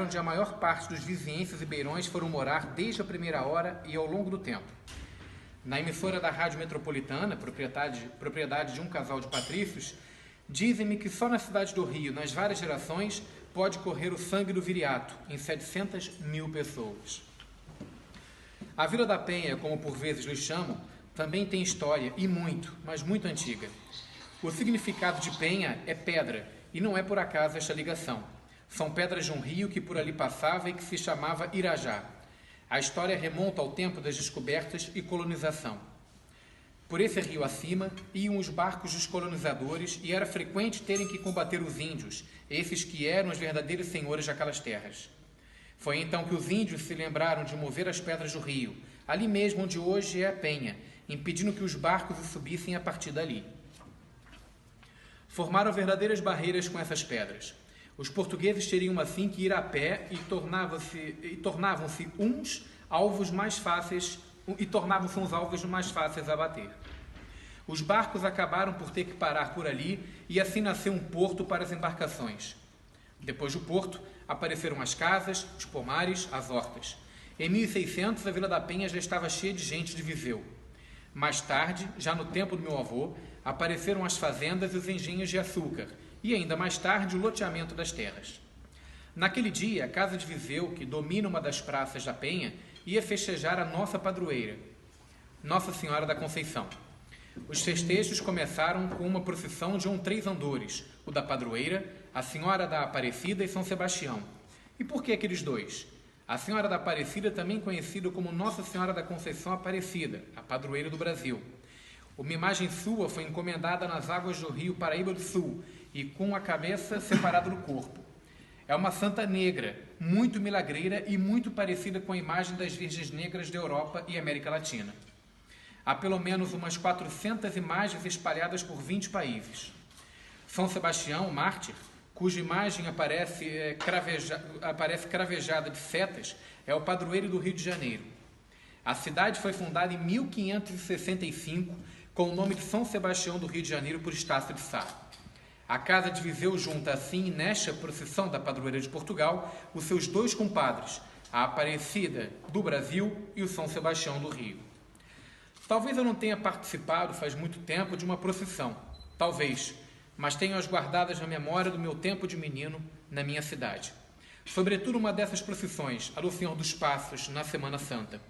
onde a maior parte dos vizienses e beirões foram morar desde a primeira hora e ao longo do tempo. Na emissora da Rádio Metropolitana, propriedade de um casal de patrícios, dizem-me que só na cidade do Rio, nas várias gerações, pode correr o sangue do viriato, em 700 mil pessoas. A Vila da Penha, como por vezes lhe chamam, também tem história, e muito, mas muito antiga. O significado de penha é pedra, e não é por acaso esta ligação. São pedras de um rio que por ali passava e que se chamava Irajá. A história remonta ao tempo das descobertas e colonização. Por esse rio acima iam os barcos dos colonizadores e era frequente terem que combater os índios, esses que eram os verdadeiros senhores daquelas terras. Foi então que os índios se lembraram de mover as pedras do rio, ali mesmo onde hoje é a penha, impedindo que os barcos o subissem a partir dali. Formaram verdadeiras barreiras com essas pedras. Os portugueses teriam assim que ir a pé e tornavam-se uns alvos mais fáceis a bater. Os barcos acabaram por ter que parar por ali e assim nasceu um porto para as embarcações. Depois do porto, apareceram as casas, os pomares, as hortas. Em 1600, a Vila da Penha já estava cheia de gente de Viseu. Mais tarde, já no tempo do meu avô, apareceram as fazendas e os engenhos de açúcar, e ainda mais tarde o loteamento das terras. Naquele dia, a Casa de Viseu, que domina uma das praças da Penha, ia festejar a nossa padroeira, Nossa Senhora da Conceição. Os festejos começaram com uma procissão de 3 andores, o da padroeira, a Senhora da Aparecida e São Sebastião. E por que aqueles dois? A Senhora da Aparecida, também conhecida como Nossa Senhora da Conceição Aparecida, a padroeira do Brasil. Uma imagem sua foi encomendada nas águas do rio Paraíba do Sul e com a cabeça separada do corpo. É uma santa negra, muito milagreira e muito parecida com a imagem das Virgens Negras da Europa e América Latina. Há pelo menos umas 400 imagens espalhadas por 20 países. São Sebastião, mártir, cuja imagem aparece cravejada de setas, é o padroeiro do Rio de Janeiro. A cidade foi fundada em 1565 com o nome de São Sebastião do Rio de Janeiro por Estácio de Sá. A Casa de Viseu junta assim, nesta procissão da padroeira de Portugal, os seus 2 compadres, a Aparecida do Brasil e o São Sebastião do Rio. Talvez eu não tenha participado faz muito tempo de uma procissão, talvez, mas tenho-as guardadas na memória do meu tempo de menino na minha cidade. Sobretudo uma dessas procissões, a do Senhor dos Passos, na Semana Santa.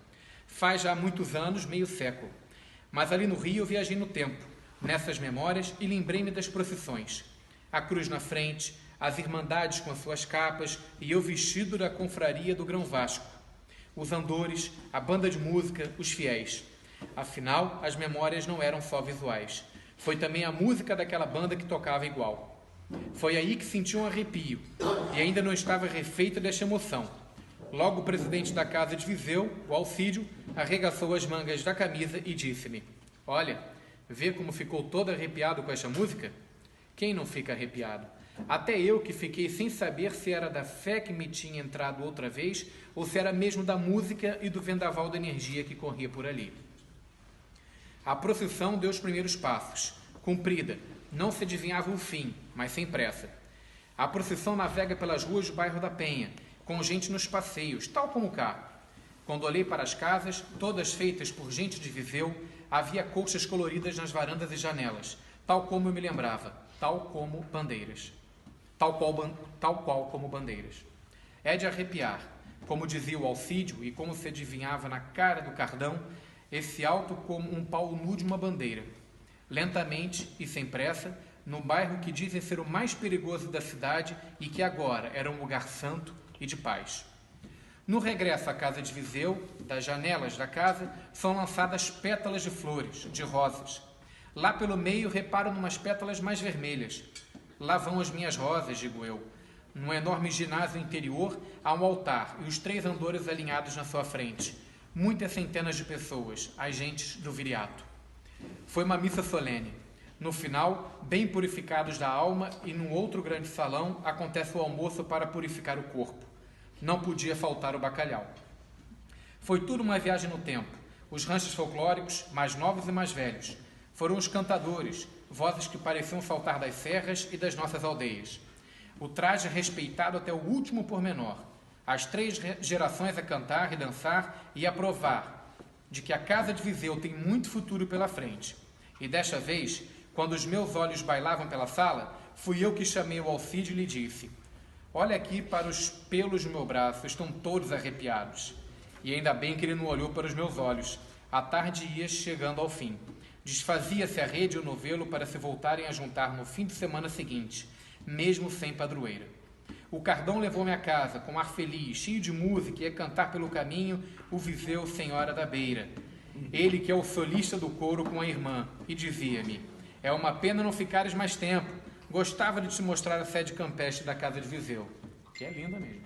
Faz já muitos anos, meio século. Mas ali no Rio eu viajei no tempo, nessas memórias, e lembrei-me das procissões. A cruz na frente, as irmandades com as suas capas e eu vestido da confraria do Grão Vasco. Os andores, a banda de música, os fiéis. Afinal, as memórias não eram só visuais. Foi também a música daquela banda que tocava igual. Foi aí que senti um arrepio, e ainda não estava refeito desta emoção. Logo o presidente da Casa de Viseu, o Alcídio, arregaçou as mangas da camisa e disse-me: "Olha, vê como ficou todo arrepiado com esta música?" Quem não fica arrepiado? Até eu que fiquei sem saber se era da fé que me tinha entrado outra vez ou se era mesmo da música e do vendaval da energia que corria por ali. A procissão deu os primeiros passos. Comprida, não se adivinhava o fim, mas sem pressa. A procissão navega pelas ruas do bairro da Penha, com gente nos passeios, tal como cá. Quando olhei para as casas, todas feitas por gente de Viseu, havia colchas coloridas nas varandas e janelas, tal como eu me lembrava, tal qual como bandeiras. É de arrepiar, como dizia o Alcídio e como se adivinhava na cara do cardão, esse alto como um pau nu de uma bandeira. Lentamente e sem pressa, no bairro que dizem ser o mais perigoso da cidade e que agora era um lugar santo e de paz. No regresso à Casa de Viseu, das janelas da casa, são lançadas pétalas de flores, de rosas. Lá pelo meio reparo numas pétalas mais vermelhas. Lá vão as minhas rosas, digo eu. Num enorme ginásio interior há um altar e os 3 andores alinhados na sua frente. Muitas centenas de pessoas, as gentes do viriato. Foi uma missa solene. No final, bem purificados da alma, e num outro grande salão acontece o almoço para purificar o corpo. Não podia faltar o bacalhau. Foi tudo uma viagem no tempo. Os ranchos folclóricos, mais novos e mais velhos. Foram os cantadores, vozes que pareciam saltar das serras e das nossas aldeias. O traje respeitado até o último pormenor. as 3 gerações a cantar e dançar e a provar de que a casa de Viseu tem muito futuro pela frente. E desta vez, quando os meus olhos bailavam pela sala, fui eu que chamei o Alcide e lhe disse: olha aqui para os pelos do meu braço, estão todos arrepiados. E ainda bem que ele não olhou para os meus olhos. A tarde ia chegando ao fim. Desfazia-se a rede e o novelo para se voltarem a juntar no fim de semana seguinte, mesmo sem padroeira. O Cardão levou-me a casa, com ar feliz, cheio de música, e ia cantar pelo caminho o Viseu Senhora da Beira. Ele que é o solista do coro com a irmã, e dizia-me: é uma pena não ficares mais tempo. Gostava de te mostrar a sede campestre da casa de Viseu, que é linda mesmo.